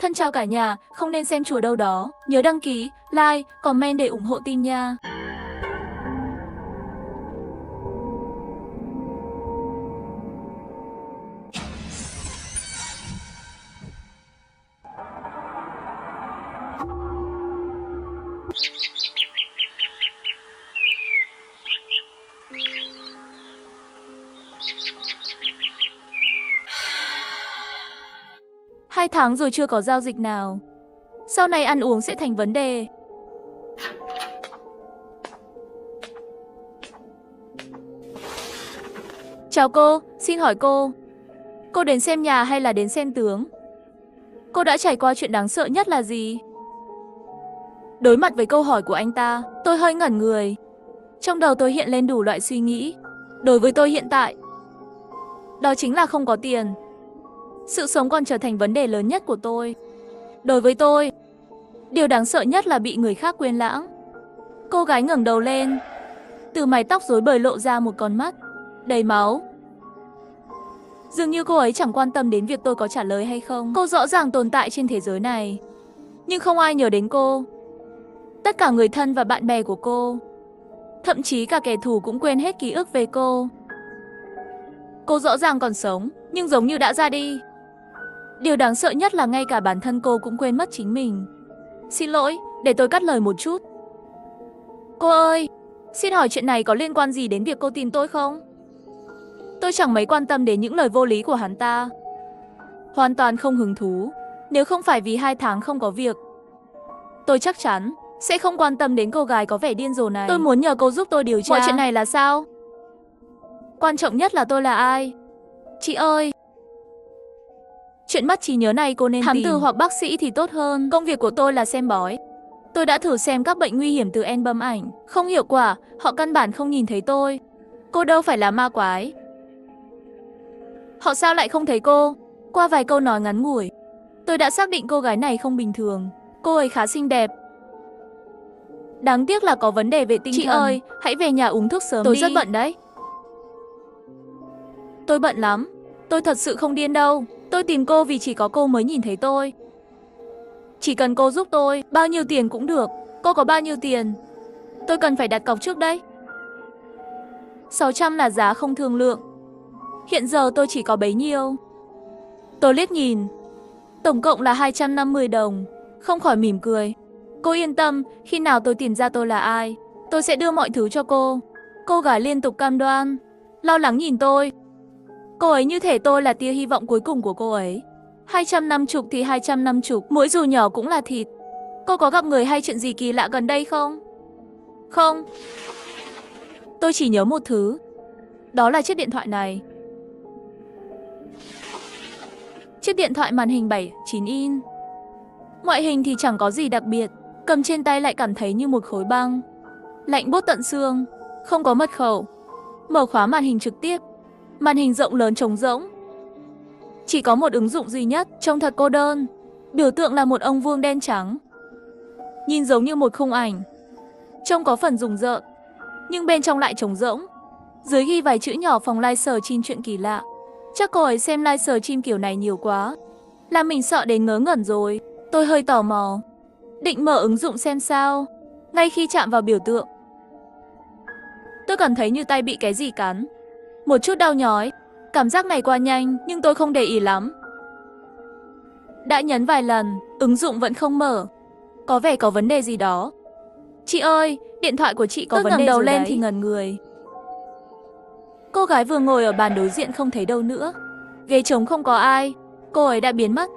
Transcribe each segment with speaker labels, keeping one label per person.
Speaker 1: Thân chào cả nhà, không nên xem chùa đâu đó. Nhớ đăng ký, like, comment để ủng hộ team nha. Hai tháng rồi chưa có giao dịch nào. Sau này ăn uống sẽ thành vấn đề. Chào cô, xin hỏi cô đến xem nhà hay là đến xem tướng? Cô đã trải qua chuyện đáng sợ nhất là gì? Đối mặt với câu hỏi của anh ta, tôi hơi ngẩn người. Trong đầu tôi hiện lên đủ loại suy nghĩ. Đối với tôi hiện tại, đó chính là không có tiền. Sự sống còn trở thành vấn đề lớn nhất của tôi. Đối với tôi, điều đáng sợ nhất là bị người khác quên lãng. Cô gái ngẩng đầu lên, từ mái tóc rối bời lộ ra một con mắt đầy máu. Dường như cô ấy chẳng quan tâm đến việc tôi có trả lời hay không. Cô rõ ràng tồn tại trên thế giới này, nhưng không ai nhớ đến cô. Tất cả người thân và bạn bè của cô, thậm chí cả kẻ thù cũng quên hết ký ức về cô. Cô rõ ràng còn sống, nhưng giống như đã ra đi. Điều đáng sợ nhất là ngay cả bản thân cô cũng quên mất chính mình. Xin lỗi, để tôi cắt lời một chút. Cô ơi, xin hỏi chuyện này có liên quan gì đến việc cô tìm tôi không? Tôi chẳng mấy quan tâm đến những lời vô lý của hắn ta. Hoàn toàn không hứng thú. Nếu không phải vì 2 tháng không có việc, tôi chắc chắn sẽ không quan tâm đến cô gái có vẻ điên rồ này. Tôi muốn nhờ cô giúp tôi điều tra mọi chuyện này là sao. Quan trọng nhất là tôi là ai. Chị ơi, chuyện mất trí nhớ này cô nên thám tử hoặc bác sĩ thì tốt hơn. Công việc của tôi là xem bói. Tôi đã thử xem các bệnh nguy hiểm từ album ảnh, không hiệu quả, họ căn bản không nhìn thấy tôi. Cô đâu phải là ma quái. Họ sao lại không thấy cô? Qua vài câu nói ngắn ngủi, tôi đã xác định cô gái này không bình thường. Cô ấy khá xinh đẹp. Đáng tiếc là có vấn đề về tinh thần. Chị ơi, hãy về nhà uống thuốc sớm đi. Tôi rất bận đấy. Tôi bận lắm. Tôi thật sự không điên đâu. Tôi tìm cô vì chỉ có cô mới nhìn thấy tôi. Chỉ cần cô giúp tôi, bao nhiêu tiền cũng được. Cô có bao nhiêu tiền? Tôi cần phải đặt cọc trước đấy. 600 là giá không thương lượng. Hiện giờ tôi chỉ có bấy nhiêu. Tôi liếc nhìn. Tổng cộng là 250 đồng. Không khỏi mỉm cười. Cô yên tâm, khi nào tôi tìm ra tôi là ai, tôi sẽ đưa mọi thứ cho cô. Cô gái liên tục cam đoan, lo lắng nhìn tôi. Cô ấy như thể tôi là tia hy vọng cuối cùng của cô ấy. 250 thì 250, mỗi dù nhỏ cũng là thịt. Cô có gặp người hay chuyện gì kỳ lạ gần đây không? Không. Tôi chỉ nhớ một thứ. Đó là chiếc điện thoại này. Chiếc điện thoại màn hình 7/9 inch. Ngoại hình thì chẳng có gì đặc biệt, cầm trên tay lại cảm thấy như một khối băng. Lạnh buốt tận xương, không có mật khẩu. Mở khóa màn hình trực tiếp. Màn hình rộng lớn trống rỗng. Chỉ có một ứng dụng duy nhất, trông thật cô đơn. Biểu tượng là một ông vuông đen trắng. Nhìn giống như một khung ảnh. Trông có phần rùng rợn, nhưng bên trong lại trống rỗng. Dưới ghi vài chữ nhỏ phòng livestream chuyện kỳ lạ. Chắc cô ấy xem livestream kiểu này nhiều quá, làm mình sợ đến ngớ ngẩn rồi. Tôi hơi tò mò, định mở ứng dụng xem sao. Ngay khi chạm vào biểu tượng, tôi cảm thấy như tay bị cái gì cắn. Một chút đau nhói. Cảm giác này qua nhanh, nhưng tôi không để ý lắm. Đã nhấn vài lần, ứng dụng vẫn không mở. Có vẻ có vấn đề gì đó. Chị ơi, điện thoại của chị có vấn đề rồi đấy. Tôi ngẩng đầu lên thì ngẩn người. Cô gái vừa ngồi ở bàn đối diện không thấy đâu nữa. Ghế trống không có ai. Cô ấy đã biến mất.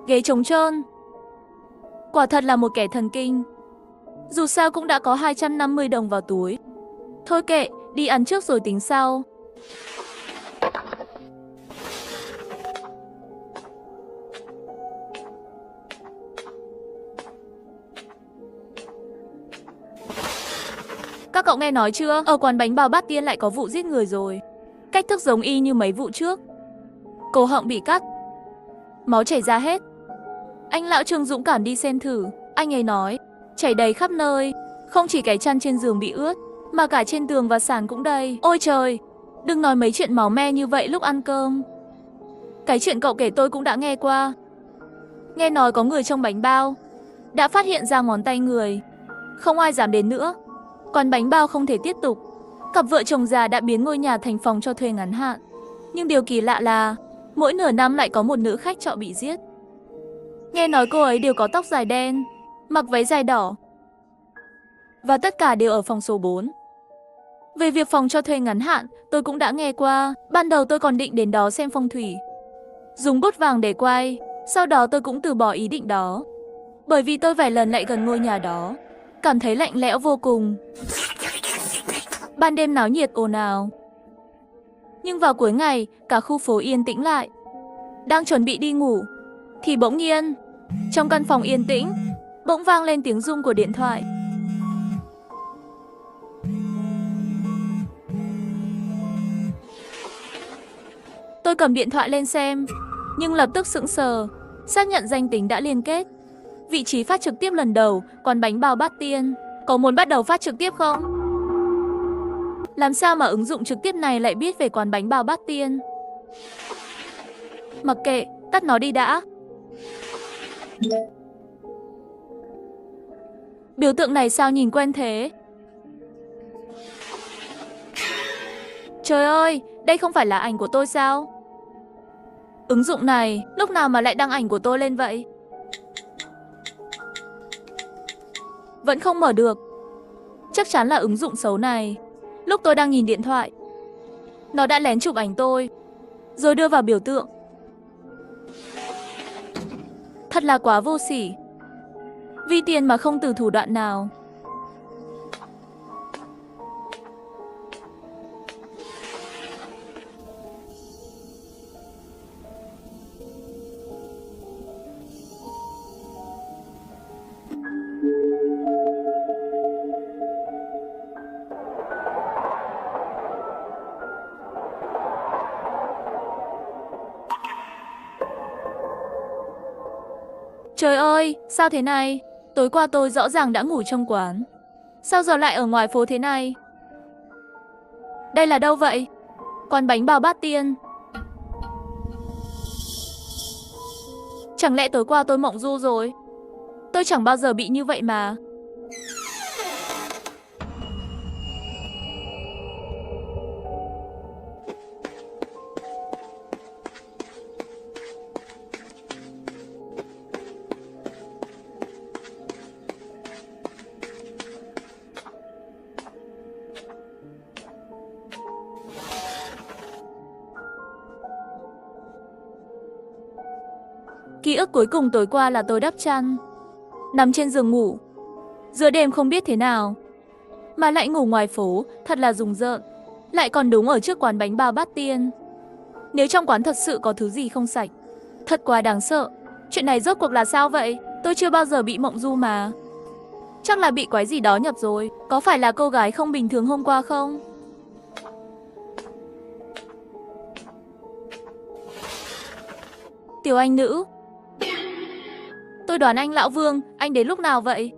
Speaker 1: Ghế trống trơn. Quả thật là một kẻ thần kinh. Dù sao cũng đã có 250 đồng vào túi. Thôi kệ, đi ăn trước rồi tính sau. Các cậu nghe nói chưa? Ở quán bánh bao Bát Tiên lại có vụ giết người rồi. Cách thức giống y như mấy vụ trước. Cổ họng bị cắt, máu chảy ra hết. Anh lão Trương dũng cảm đi xem thử. Anh ấy nói, chảy đầy khắp nơi. Không chỉ cái chăn trên giường bị ướt, mà cả trên tường và sàn cũng đầy. Ôi trời, đừng nói mấy chuyện máu me như vậy lúc ăn cơm. Cái chuyện cậu kể tôi cũng đã nghe qua. Nghe nói có người trong bánh bao đã phát hiện ra ngón tay người. Không ai dám đến nữa. Quán bánh bao không thể tiếp tục. Cặp vợ chồng già đã biến ngôi nhà thành phòng cho thuê ngắn hạn. Nhưng điều kỳ lạ là mỗi nửa năm lại có một nữ khách trọ bị giết. Nghe nói cô ấy đều có tóc dài đen, mặc váy dài đỏ. Và tất cả đều ở phòng số 4. Về việc phòng cho thuê ngắn hạn, tôi cũng đã nghe qua. Ban đầu tôi còn định đến đó xem phong thủy, dùng bút vàng để quay. Sau đó tôi cũng từ bỏ ý định đó. Bởi vì tôi vài lần lại gần ngôi nhà đó, cảm thấy lạnh lẽo vô cùng. Ban đêm náo nhiệt ồn ào. Nhưng vào cuối ngày, cả khu phố yên tĩnh lại. Đang chuẩn bị đi ngủ, thì bỗng nhiên, trong căn phòng yên tĩnh, bỗng vang lên tiếng rung của điện thoại. Tôi cầm điện thoại lên xem, nhưng lập tức sững sờ, xác nhận danh tính đã liên kết. Vị trí phát trực tiếp lần đầu, quán bánh bao Bát Tiên. Có muốn bắt đầu phát trực tiếp không? Làm sao mà ứng dụng trực tiếp này lại biết về quán bánh bao Bát Tiên? Mặc kệ, tắt nó đi đã. Biểu tượng này sao nhìn quen thế? Trời ơi, đây không phải là ảnh của tôi sao? Ứng dụng này, lúc nào mà lại đăng ảnh của tôi lên vậy? Vẫn không mở được. Chắc chắn là ứng dụng xấu này. Lúc tôi đang nhìn điện thoại, nó đã lén chụp ảnh tôi, rồi đưa vào biểu tượng. Thật là quá vô sỉ. Vì tiền mà không từ thủ đoạn nào. Trời ơi, sao thế này? Tối qua tôi rõ ràng đã ngủ trong quán. Sao giờ lại ở ngoài phố thế này? Đây là đâu vậy? Quán bánh bao Bát Tiên. Chẳng lẽ tối qua tôi mộng du rồi? Tôi chẳng bao giờ bị như vậy mà. Ký ức cuối cùng tối qua là tôi đắp chăn, nằm trên giường ngủ. Giữa đêm không biết thế nào, mà lại ngủ ngoài phố, thật là rùng rợn. Lại còn đúng ở trước quán bánh bao Bát Tiên. Nếu trong quán thật sự có thứ gì không sạch, thật quá đáng sợ. Chuyện này rốt cuộc là sao vậy? Tôi chưa bao giờ bị mộng du mà. Chắc là bị quái gì đó nhập rồi. Có phải là cô gái không bình thường hôm qua không? Tiểu Anh nữ. Tôi đoán anh Lão Vương, anh đến lúc nào vậy?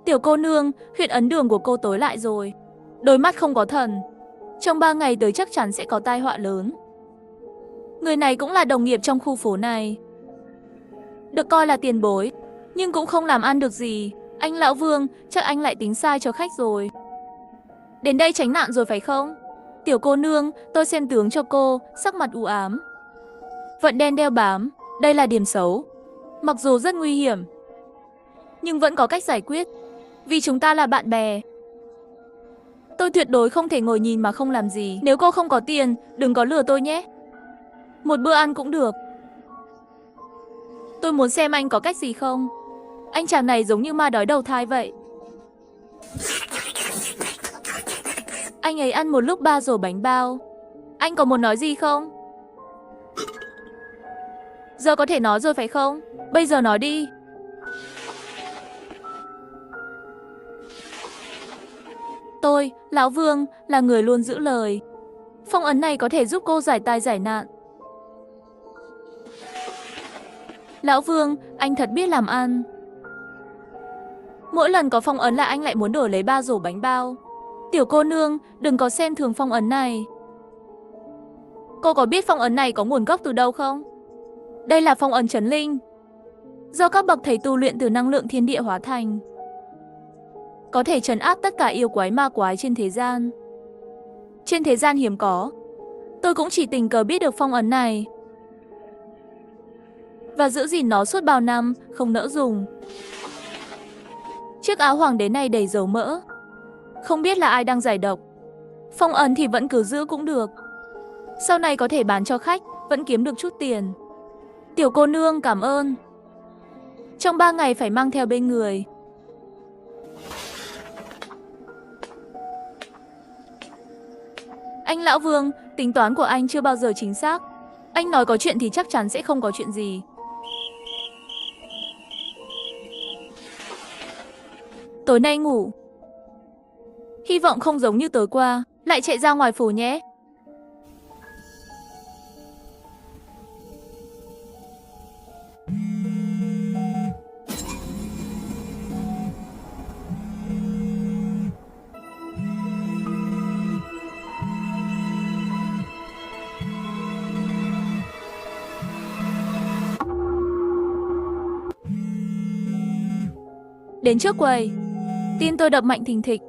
Speaker 1: Tiểu cô nương, huyệt ấn đường của cô tối lại rồi. Đôi mắt không có thần. Trong 3 ngày tới chắc chắn sẽ có tai họa lớn. Người này cũng là đồng nghiệp trong khu phố này, được coi là tiền bối, nhưng cũng không làm ăn được gì. Anh Lão Vương, chắc anh lại tính sai cho khách rồi. Đến đây tránh nạn rồi phải không? Tiểu cô nương, tôi xem tướng cho cô, sắc mặt u ám. Vận đen đeo bám, đây là điểm xấu. Mặc dù rất nguy hiểm, nhưng vẫn có cách giải quyết. Vì chúng ta là bạn bè. Tôi tuyệt đối không thể ngồi nhìn mà không làm gì. Nếu cô không có tiền, đừng có lừa tôi nhé. Một bữa ăn cũng được. Tôi muốn xem anh có cách gì không. Anh chàng này giống như ma đói đầu thai vậy. Anh ấy ăn một lúc 3 rổ bánh bao. Anh có muốn nói gì không? Giờ có thể nói rồi phải không? Bây giờ nói đi. Tôi, Lão Vương, là người luôn giữ lời. Phong ấn này có thể giúp cô giải tai giải nạn. Lão Vương, anh thật biết làm ăn. Mỗi lần có phong ấn là anh lại muốn đổi lấy 3 rổ bánh bao. Tiểu cô nương, đừng có xem thường phong ấn này. Cô có biết phong ấn này có nguồn gốc từ đâu không? Đây là phong ấn trấn linh, do các bậc thầy tu luyện từ năng lượng thiên địa hóa thành, có thể trấn áp tất cả yêu quái ma quái trên thế gian. Trên thế gian hiếm có, tôi cũng chỉ tình cờ biết được phong ấn này và giữ gìn nó suốt bao năm, không nỡ dùng. Chiếc áo hoàng đế này đầy dầu mỡ, không biết là ai đang giải độc. Phong ấn thì vẫn cứ giữ cũng được, sau này có thể bán cho khách, vẫn kiếm được chút tiền. Tiểu cô nương cảm ơn. Trong 3 ngày phải mang theo bên người. Anh Lão Vương, tính toán của anh chưa bao giờ chính xác. Anh nói có chuyện thì chắc chắn sẽ không có chuyện gì. Tối nay ngủ. Hy vọng không giống như tối qua, lại chạy ra ngoài phủ nhé. Đến trước quầy, tim tôi đập mạnh thình thịch.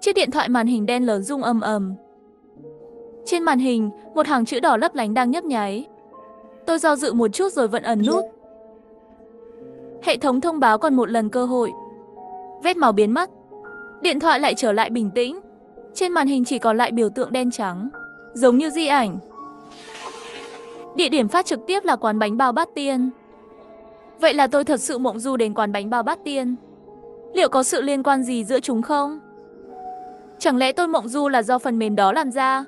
Speaker 1: Chiếc điện thoại màn hình đen lớn rung ầm ầm. Trên màn hình, một hàng chữ đỏ lấp lánh đang nhấp nháy. Tôi do dự một chút rồi vẫn ấn nút. Hệ thống thông báo còn một lần cơ hội. Vết máu biến mất. Điện thoại lại trở lại bình tĩnh. Trên màn hình chỉ còn lại biểu tượng đen trắng, giống như di ảnh. Địa điểm phát trực tiếp là quán bánh bao Bát Tiên. Vậy là tôi thật sự mộng du đến quán bánh bao Bát Tiên. Liệu có sự liên quan gì giữa chúng không? Chẳng lẽ tôi mộng du là do phần mềm đó làm ra?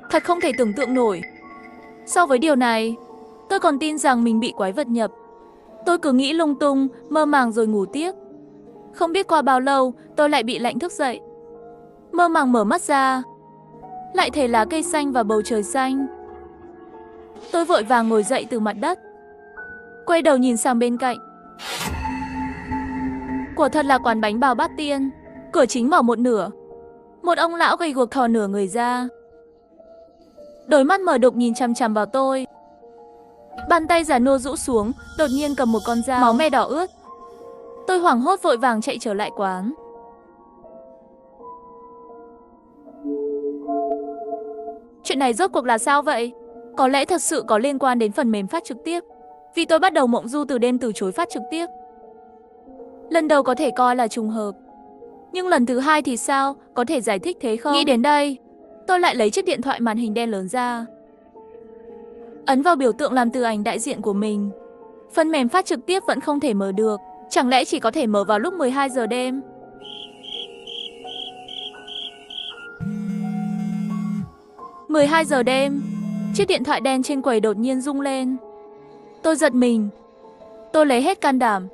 Speaker 1: Thật không thể tưởng tượng nổi. So với điều này, tôi còn tin rằng mình bị quái vật nhập. Tôi cứ nghĩ lung tung, mơ màng rồi ngủ tiếp. Không biết qua bao lâu, tôi lại bị lạnh thức dậy. Mơ màng mở mắt ra, lại thấy lá cây xanh và bầu trời xanh. Tôi vội vàng ngồi dậy từ mặt đất, quay đầu nhìn sang bên cạnh. Quả thật là quán bánh bao Bát Tiên. Cửa chính mở một nửa. Một ông lão gầy guộc thò nửa người ra, đôi mắt mở đục nhìn chằm chằm vào tôi. Bàn tay già nua rũ xuống, đột nhiên cầm một con dao, máu me đỏ ướt. Tôi hoảng hốt vội vàng chạy trở lại quán. Chuyện này rốt cuộc là sao vậy? Có lẽ thật sự có liên quan đến phần mềm phát trực tiếp, vì tôi bắt đầu mộng du từ đêm từ chối phát trực tiếp. Lần đầu có thể coi là trùng hợp, nhưng lần thứ hai thì sao? Có thể giải thích thế không? Nghĩ đến đây, tôi lại lấy chiếc điện thoại màn hình đen lớn ra, ấn vào biểu tượng làm từ ảnh đại diện của mình. Phần mềm phát trực tiếp vẫn không thể mở được. Chẳng lẽ chỉ có thể mở vào lúc 12 giờ đêm? "12 giờ đêm", chiếc điện thoại đen trên quầy đột nhiên rung lên. Tôi giật mình. Tôi lấy hết can đảm,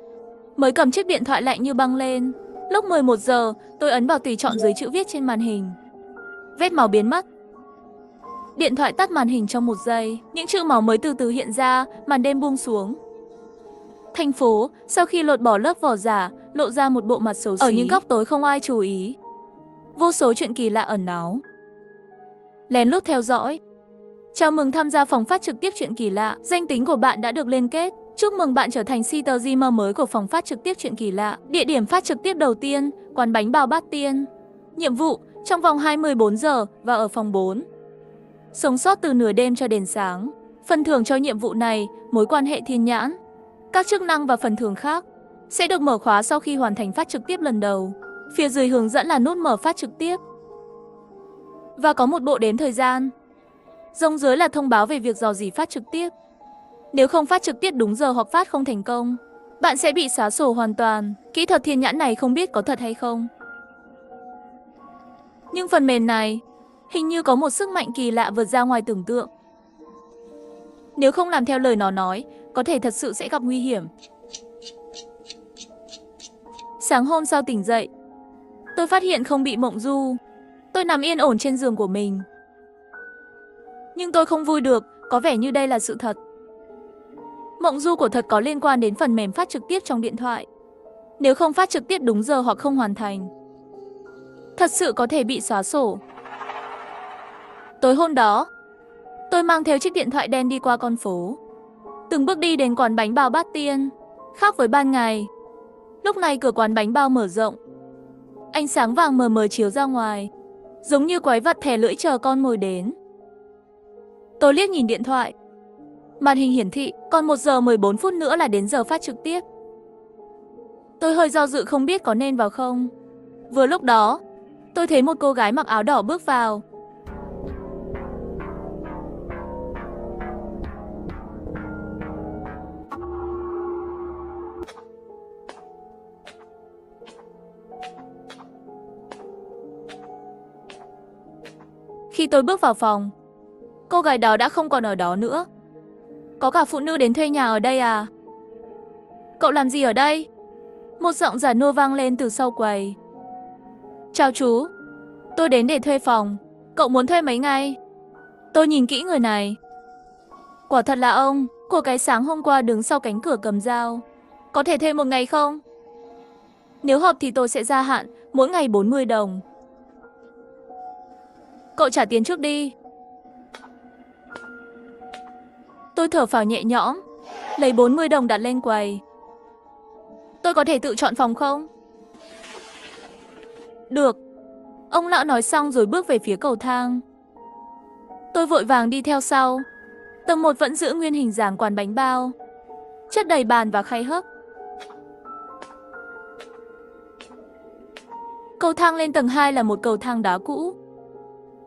Speaker 1: mới cầm chiếc điện thoại lạnh như băng lên. Lúc 11 giờ, tôi ấn vào tùy chọn dưới chữ viết trên màn hình. Vết máu biến mất. Điện thoại tắt màn hình trong 1 giây. Những chữ máu mới từ từ hiện ra, màn đêm buông xuống. Thành phố, sau khi lột bỏ lớp vỏ giả, lộ ra một bộ mặt xấu xí. Ở những góc tối không ai chú ý, vô số chuyện kỳ lạ ẩn náu. Lén lút theo dõi. Chào mừng tham gia phòng phát trực tiếp chuyện kỳ lạ. Danh tính của bạn đã được liên kết. Chúc mừng bạn trở thành streamer mới của phòng phát trực tiếp chuyện kỳ lạ. Địa điểm phát trực tiếp đầu tiên, quán bánh bao Bát Tiên. Nhiệm vụ, trong vòng 24 giờ và ở phòng 4. Sống sót từ nửa đêm cho đến sáng. Phần thưởng cho nhiệm vụ này, mối quan hệ thiên nhãn. Các chức năng và phần thưởng khác sẽ được mở khóa sau khi hoàn thành phát trực tiếp lần đầu. Phía dưới hướng dẫn là nút mở phát trực tiếp. Và có một bộ đếm thời gian. Rông dưới là thông báo về việc dò dỉ phát trực tiếp. Nếu không phát trực tiếp đúng giờ hoặc phát không thành công, bạn sẽ bị xóa sổ hoàn toàn. Kỹ thuật thiên nhãn này không biết có thật hay không. Nhưng phần mềm này hình như có một sức mạnh kỳ lạ vượt ra ngoài tưởng tượng. Nếu không làm theo lời nó nói, có thể thật sự sẽ gặp nguy hiểm. Sáng hôm sau tỉnh dậy, tôi phát hiện không bị mộng du. Tôi nằm yên ổn trên giường của mình. Nhưng tôi không vui được, có vẻ như đây là sự thật. Mộng du của thật có liên quan đến phần mềm phát trực tiếp trong điện thoại. Nếu không phát trực tiếp đúng giờ hoặc không hoàn thành, thật sự có thể bị xóa sổ. Tối hôm đó, Tôi mang theo chiếc điện thoại đen đi qua con phố. Từng bước đi đến quán bánh bao Bát Tiên. Khác với ban ngày, lúc này cửa quán bánh bao mở rộng. Ánh sáng vàng mờ mờ chiếu ra ngoài, giống như quái vật thè lưỡi chờ con mồi đến. Tôi liếc nhìn điện thoại. Màn hình hiển thị còn 1 giờ 14 phút nữa là đến giờ phát trực tiếp. Tôi hơi do dự không biết có nên vào không. Vừa lúc đó, tôi thấy một cô gái mặc áo đỏ bước vào. Khi tôi bước vào phòng, cô gái đó đã không còn ở đó nữa. Có cả phụ nữ đến thuê nhà ở đây à? Cậu làm gì ở đây? Một giọng già nua vang lên từ sau quầy. Chào chú, tôi đến để thuê phòng. Cậu muốn thuê mấy ngày? Tôi nhìn kỹ người này. Quả thật là ông, của cái sáng hôm qua đứng sau cánh cửa cầm dao. Có thể thuê 1 ngày không? Nếu hợp thì tôi sẽ gia hạn, mỗi ngày 40 đồng. Cậu trả tiền trước đi. Tôi thở phào nhẹ nhõm, lấy 40 đồng đặt lên quầy. Tôi có thể tự chọn phòng không? Được. Ông lão nói xong rồi bước về phía cầu thang. Tôi vội vàng đi theo sau. Tầng 1 vẫn giữ nguyên hình dáng quán bánh bao, chất đầy bàn và khay hấp. Cầu thang lên tầng 2 là một cầu thang đá cũ.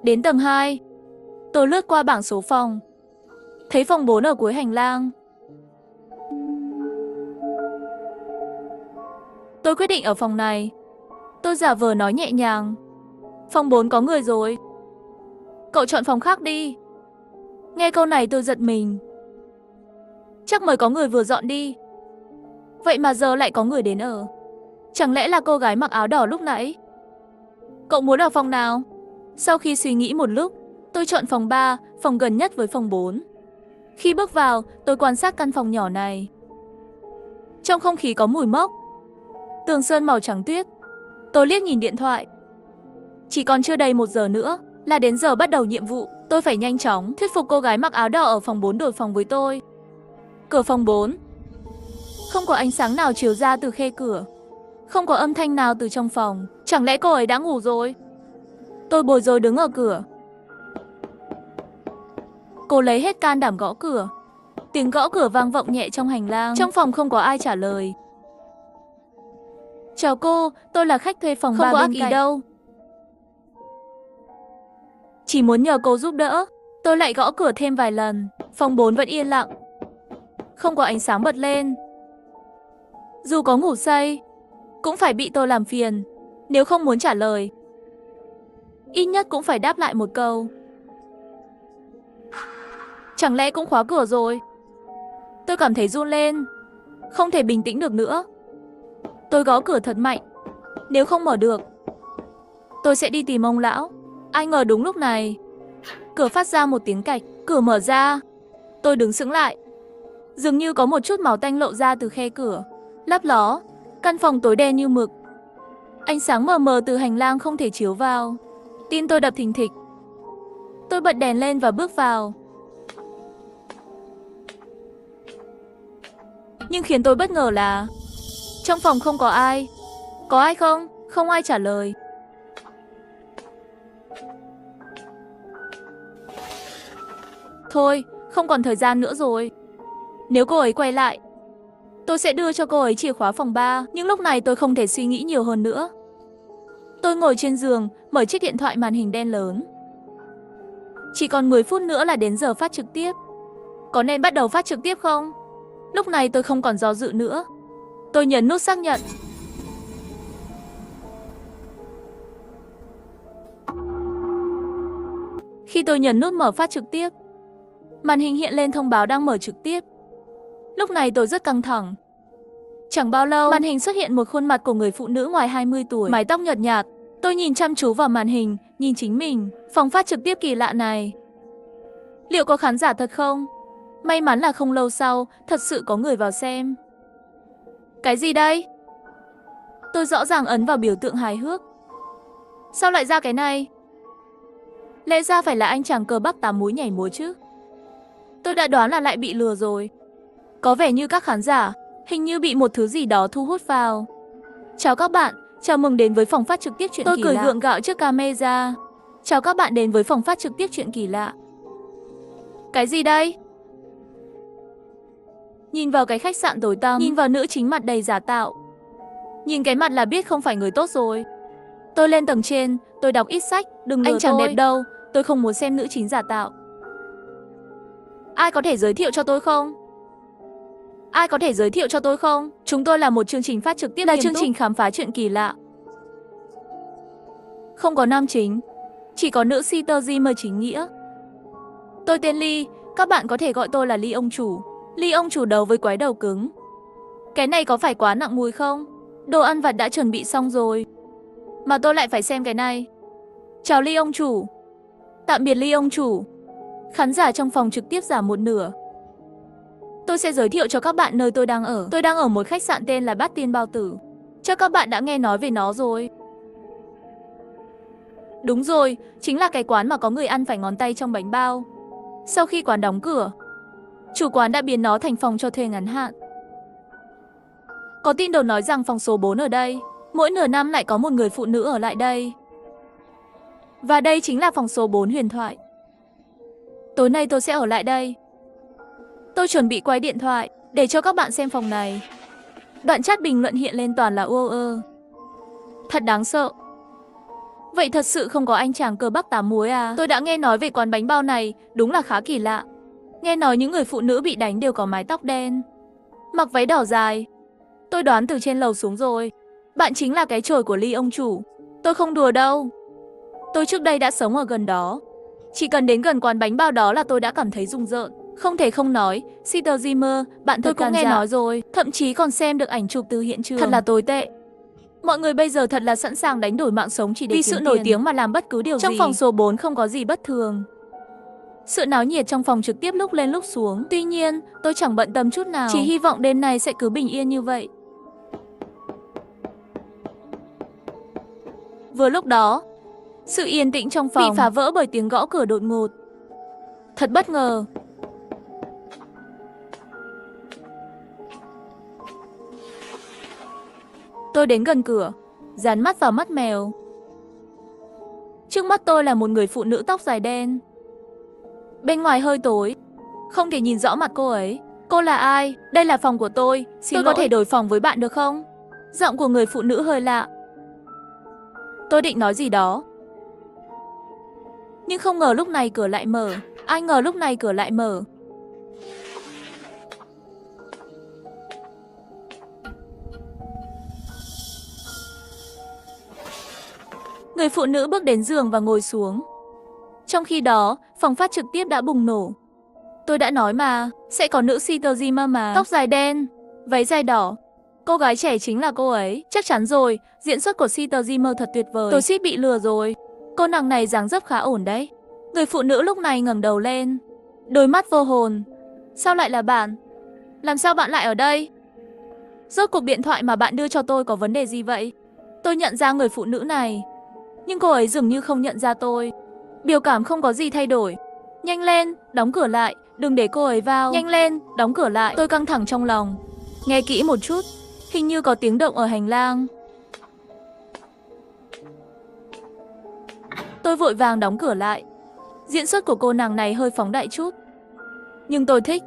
Speaker 1: Đến tầng 2, tôi lướt qua bảng số phòng, thấy phòng 4 ở cuối hành lang. Tôi quyết định ở phòng này. Tôi giả vờ nói nhẹ nhàng. Phòng 4 có người rồi. Cậu chọn phòng khác đi. Nghe câu này tôi giật mình. Chắc mới có người vừa dọn đi. Vậy mà giờ lại có người đến ở. Chẳng lẽ là cô gái mặc áo đỏ lúc nãy? Cậu muốn ở phòng nào? Sau khi suy nghĩ một lúc, tôi chọn phòng 3, phòng gần nhất với phòng 4. Khi bước vào, tôi quan sát căn phòng nhỏ này. Trong không khí có mùi mốc. Tường sơn màu trắng tuyết. Tôi liếc nhìn điện thoại. Chỉ còn chưa đầy 1 giờ nữa là đến giờ bắt đầu nhiệm vụ. Tôi phải nhanh chóng thuyết phục cô gái mặc áo đỏ ở phòng 4 đổi phòng với tôi. Cửa phòng 4. Không có ánh sáng nào chiếu ra từ khe cửa. Không có âm thanh nào từ trong phòng. Chẳng lẽ cô ấy đã ngủ rồi? Tôi bối rối đứng ở cửa. Cô lấy hết can đảm gõ cửa. Tiếng gõ cửa vang vọng nhẹ trong hành lang. Trong phòng không có ai trả lời. Chào cô, tôi là khách thuê phòng 3 bên cạnh. Không có ác ý đâu. Chỉ muốn nhờ cô giúp đỡ. Tôi lại gõ cửa thêm vài lần. Phòng 4 vẫn yên lặng. Không có ánh sáng bật lên. Dù có ngủ say, cũng phải bị tôi làm phiền. Nếu không muốn trả lời, ít nhất cũng phải đáp lại một câu. Chẳng lẽ cũng khóa cửa rồi? Tôi cảm thấy run lên. Không thể bình tĩnh được nữa. Tôi gõ cửa thật mạnh. Nếu không mở được, tôi sẽ đi tìm ông lão. Ai ngờ đúng lúc này, cửa phát ra một tiếng cạch. Cửa mở ra. Tôi đứng sững lại. Dường như có một chút máu tanh lộ ra từ khe cửa. Lấp ló. Căn phòng tối đen như mực. Ánh sáng mờ mờ từ hành lang không thể chiếu vào. Tim tôi đập thình thịch. Tôi bật đèn lên và bước vào. Nhưng khiến tôi bất ngờ là trong phòng không có ai. Có ai không? Không ai trả lời. Thôi, không còn thời gian nữa rồi. Nếu cô ấy quay lại, tôi sẽ đưa cho cô ấy chìa khóa phòng 3. Nhưng lúc này tôi không thể suy nghĩ nhiều hơn nữa. Tôi ngồi trên giường, mở chiếc điện thoại màn hình đen lớn. Chỉ còn 10 phút nữa là đến giờ phát trực tiếp. Có nên bắt đầu phát trực tiếp không? Lúc này tôi không còn do dự nữa. Tôi nhấn nút xác nhận. Khi tôi nhấn nút mở phát trực tiếp, màn hình hiện lên thông báo đang mở trực tiếp. Lúc này tôi rất căng thẳng. Chẳng bao lâu, màn hình xuất hiện một khuôn mặt của người phụ nữ ngoài 20 tuổi, mái tóc nhợt nhạt. Tôi nhìn chăm chú vào màn hình, nhìn chính mình. Phòng phát trực tiếp kỳ lạ này, liệu có khán giả thật không? May mắn là không lâu sau, thật sự có người vào xem. Cái gì đây? Tôi rõ ràng ấn vào biểu tượng hài hước. Sao lại ra cái này? Lẽ ra phải là anh chàng cờ Bắc 8 múi nhảy múa chứ. Tôi đã đoán là lại bị lừa rồi. Có vẻ như các khán giả hình như bị một thứ gì đó thu hút vào. Chào các bạn, chào mừng đến với phòng phát trực tiếp chuyện kỳ lạ. Tôi cười gượng gạo trước camera. Chào các bạn đến với phòng phát trực tiếp chuyện kỳ lạ. Cái gì đây? Nhìn vào cái khách sạn tối tăm, nhìn vào nữ chính mặt đầy giả tạo. Nhìn cái mặt là biết không phải người tốt rồi. Tôi lên tầng trên, tôi đọc ít sách, đừng lừa tôi. Anh chẳng đẹp đâu, tôi không muốn xem nữ chính giả tạo. Ai có thể giới thiệu cho tôi không? Ai có thể giới thiệu cho tôi không? Chúng tôi là một chương trình phát trực tiếp là chương trình khám phá chuyện kỳ lạ. Không có nam chính, chỉ có nữ Citerzimer chính nghĩa. Tôi tên Ly, các bạn có thể gọi tôi là Ly ông chủ. Ly ông chủ đấu với quái đầu cứng. Cái này có phải quá nặng mùi không? Đồ ăn vặt đã chuẩn bị xong rồi, mà tôi lại phải xem cái này. Chào Ly ông chủ. Tạm biệt Ly ông chủ. Khán giả trong phòng trực tiếp giảm một nửa. Tôi sẽ giới thiệu cho các bạn nơi tôi đang ở. Tôi đang ở một khách sạn tên là Bát Tiên Bao Tử. Chắc các bạn đã nghe nói về nó rồi. Đúng rồi, chính là cái quán mà có người ăn phải ngón tay trong bánh bao. Sau khi quán đóng cửa, chủ quán đã biến nó thành phòng cho thuê ngắn hạn. Có tin đồn nói rằng phòng số 4 ở đây, mỗi nửa năm lại có một người phụ nữ ở lại đây. Và đây chính là phòng số 4 huyền thoại. Tối nay tôi sẽ ở lại đây. Tôi chuẩn bị quay điện thoại để cho các bạn xem phòng này. Đoạn chat bình luận hiện lên toàn là ơ. Thật đáng sợ. Vậy thật sự không có anh chàng cơ bắp 8 muối à? Tôi đã nghe nói về quán bánh bao này, đúng là khá kỳ lạ. Nghe nói những người phụ nữ bị đánh đều có mái tóc đen, mặc váy đỏ dài. Tôi đoán từ trên lầu xuống rồi. Bạn chính là cái chổi của Ly ông chủ. Tôi không đùa đâu. Tôi trước đây đã sống ở gần đó. Chỉ cần đến gần quán bánh bao đó là tôi đã cảm thấy rùng rợn. Không thể không nói, Citerzimer, bạn thật cũng nghe nói rồi. Thậm chí còn xem được ảnh chụp từ hiện trường. Thật là tồi tệ. Mọi người bây giờ thật là sẵn sàng đánh đổi mạng sống chỉ để vì sự nổi tiếng mà làm bất cứ điều gì. Trong phòng số 4 không có gì bất thường. Sự náo nhiệt trong phòng trực tiếp lúc lên lúc xuống. Tuy nhiên, tôi chẳng bận tâm chút nào. Chỉ hy vọng đêm nay sẽ cứ bình yên như vậy. Vừa lúc đó, sự yên tĩnh trong phòng bị phá vỡ bởi tiếng gõ cửa đột ngột. Thật bất ngờ. Tôi đến gần cửa, dán mắt vào mắt mèo. Trước mắt tôi là một người phụ nữ tóc dài đen. Bên ngoài hơi tối, không thể nhìn rõ mặt cô ấy. Cô là ai? Đây là phòng của tôi. Tôi có thể đổi phòng với bạn được không? Giọng của người phụ nữ hơi lạ. Tôi định nói gì đó, nhưng không ngờ lúc này cửa lại mở. Ai ngờ lúc này cửa lại mở. Người phụ nữ bước đến giường và ngồi xuống. Trong khi đó, phòng phát trực tiếp đã bùng nổ. Tôi đã nói mà, sẽ có nữ Citerzimer mà. Tóc dài đen, váy dài đỏ. Cô gái trẻ chính là cô ấy. Chắc chắn rồi, diễn xuất của Citerzimer thật tuyệt vời. Tôi suýt bị lừa rồi. Cô nàng này dáng dấp khá ổn đấy. Người phụ nữ lúc này ngẩng đầu lên, đôi mắt vô hồn. Sao lại là bạn? Làm sao bạn lại ở đây? Rốt cuộc điện thoại mà bạn đưa cho tôi có vấn đề gì vậy? Tôi nhận ra người phụ nữ này, nhưng cô ấy dường như không nhận ra tôi. Biểu cảm không có gì thay đổi. Nhanh lên, đóng cửa lại, đừng để cô ấy vào. Nhanh lên, đóng cửa lại. Tôi căng thẳng trong lòng. Nghe kỹ một chút, hình như có tiếng động ở hành lang. Tôi vội vàng đóng cửa lại. Diễn xuất của cô nàng này hơi phóng đại chút, nhưng tôi thích.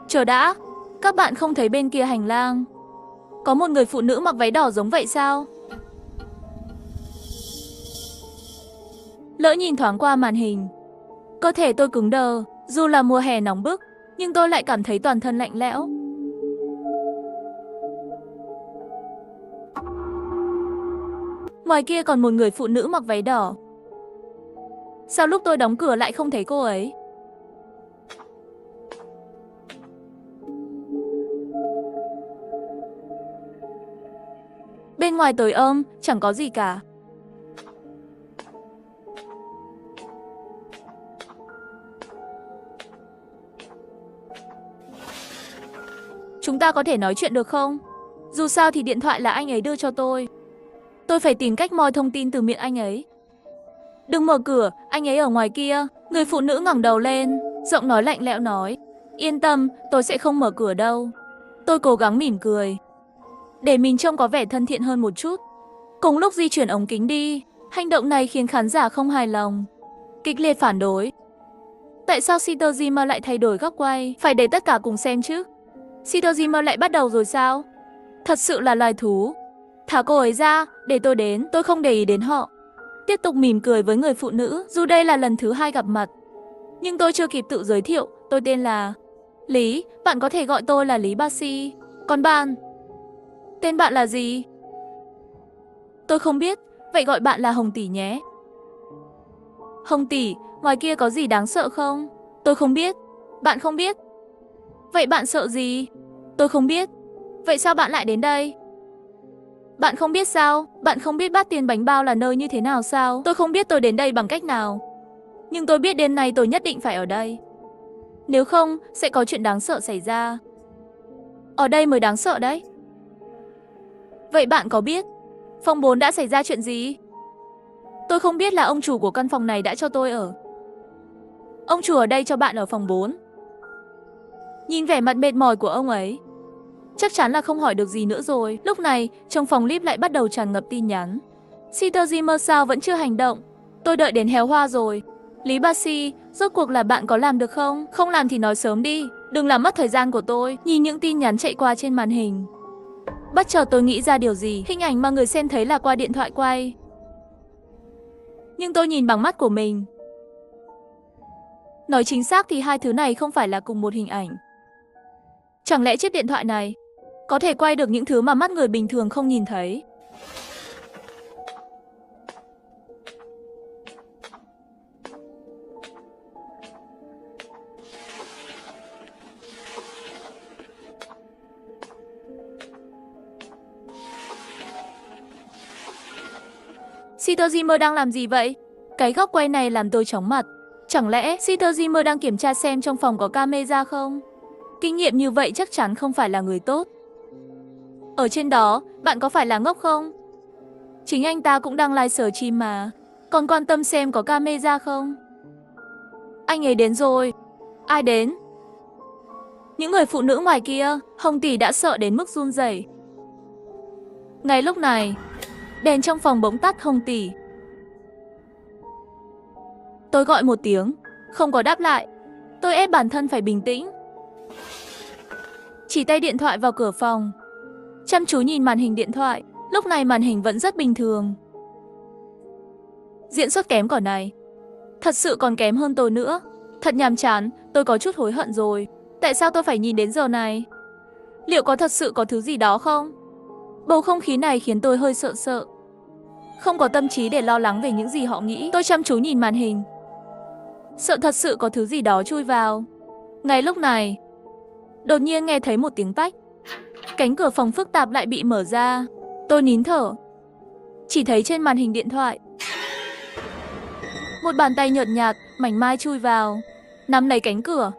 Speaker 1: Chờ đã, các bạn không thấy bên kia hành lang có một người phụ nữ mặc váy đỏ giống vậy sao? Lỡ nhìn thoáng qua màn hình, cơ thể tôi cứng đờ. Dù là mùa hè nóng bức, nhưng tôi lại cảm thấy toàn thân lạnh lẽo. Ngoài kia còn một người phụ nữ mặc váy đỏ. Sao lúc tôi đóng cửa lại không thấy cô ấy? Bên ngoài tối chẳng có gì cả. Chúng ta có thể nói chuyện được không? Dù sao thì điện thoại là anh ấy đưa cho tôi. Tôi phải tìm cách moi thông tin từ miệng anh ấy. Đừng mở cửa, anh ấy ở ngoài kia. Người phụ nữ ngẩng đầu lên, giọng nói lạnh lẽo nói. Yên tâm, tôi sẽ không mở cửa đâu. Tôi cố gắng mỉm cười, để mình trông có vẻ thân thiện hơn một chút. Cùng lúc di chuyển ống kính đi, hành động này khiến khán giả không hài lòng, kịch liệt phản đối. Tại sao Shitojima lại thay đổi góc quay? Phải để tất cả cùng xem chứ. Shitojima lại bắt đầu rồi sao? Thật sự là loài thú. Thả cô ấy ra, để tôi đến, tôi không để ý đến họ. Tiếp tục mỉm cười với người phụ nữ, dù đây là lần thứ 2 gặp mặt. Nhưng tôi chưa kịp tự giới thiệu, tôi tên là Lý, bạn có thể gọi tôi là Lý Basi. Còn bạn? Tên bạn là gì? Tôi không biết, vậy gọi bạn là Hồng Tỷ nhé. Hồng Tỷ, ngoài kia có gì đáng sợ không? Tôi không biết. Bạn không biết? Vậy bạn sợ gì? Tôi không biết. Vậy sao bạn lại đến đây? Bạn không biết sao? Bạn không biết Bát Tiên Bánh Bao là nơi như thế nào sao? Tôi không biết tôi đến đây bằng cách nào. Nhưng tôi biết đêm nay tôi nhất định phải ở đây. Nếu không, sẽ có chuyện đáng sợ xảy ra. Ở đây mới đáng sợ đấy. Vậy bạn có biết phòng 4 đã xảy ra chuyện gì? Tôi không biết là ông chủ của căn phòng này đã cho tôi ở. Ông chủ ở đây cho bạn ở phòng 4. Nhìn vẻ mặt mệt mỏi của ông ấy, chắc chắn là không hỏi được gì nữa rồi. Lúc này, trong phòng líp lại bắt đầu tràn ngập tin nhắn. Shitojima sao vẫn chưa hành động? Tôi đợi đến héo hoa rồi. Lý Basi, rốt cuộc là bạn có làm được không? Không làm thì nói sớm đi, đừng làm mất thời gian của tôi. Nhìn những tin nhắn chạy qua trên màn hình, bất chợt tôi nghĩ ra điều gì. Hình ảnh mà người xem thấy là qua điện thoại quay, nhưng tôi nhìn bằng mắt của mình. Nói chính xác thì hai thứ này không phải là cùng một hình ảnh. Chẳng lẽ chiếc điện thoại này có thể quay được những thứ mà mắt người bình thường không nhìn thấy? Shitojima đang làm gì vậy? Cái góc quay này làm tôi chóng mặt. Chẳng lẽ Shitojima đang kiểm tra xem trong phòng có camera không? Kinh nghiệm như vậy chắc chắn không phải là người tốt. Ở trên đó, bạn có phải là ngốc không? Chính anh ta cũng đang live stream mà. Còn quan tâm xem có camera không? Anh ấy đến rồi. Ai đến? Những người phụ nữ ngoài kia. Hồng Tỷ đã sợ đến mức run rẩy. Ngay lúc này, đèn trong phòng bỗng tắt. Hồng Tỷ. Tôi gọi một tiếng, không có đáp lại. Tôi ép bản thân phải bình tĩnh, chỉ tay điện thoại vào cửa phòng, chăm chú nhìn màn hình điện thoại. Lúc này màn hình vẫn rất bình thường. Diễn xuất kém cỏi này, thật sự còn kém hơn tôi nữa. Thật nhàm chán, tôi có chút hối hận rồi. Tại sao tôi phải nhìn đến giờ này? Liệu có thật sự có thứ gì đó không? Bầu không khí này khiến tôi hơi sợ sợ. Không có tâm trí để lo lắng về những gì họ nghĩ. Tôi chăm chú nhìn màn hình, sợ thật sự có thứ gì đó chui vào. Ngay lúc này, đột nhiên nghe thấy một tiếng tách. Cánh cửa phòng phức tạp lại bị mở ra. Tôi nín thở, chỉ thấy trên màn hình điện thoại một bàn tay nhợt nhạt, mảnh mai chui vào, nắm lấy cánh cửa.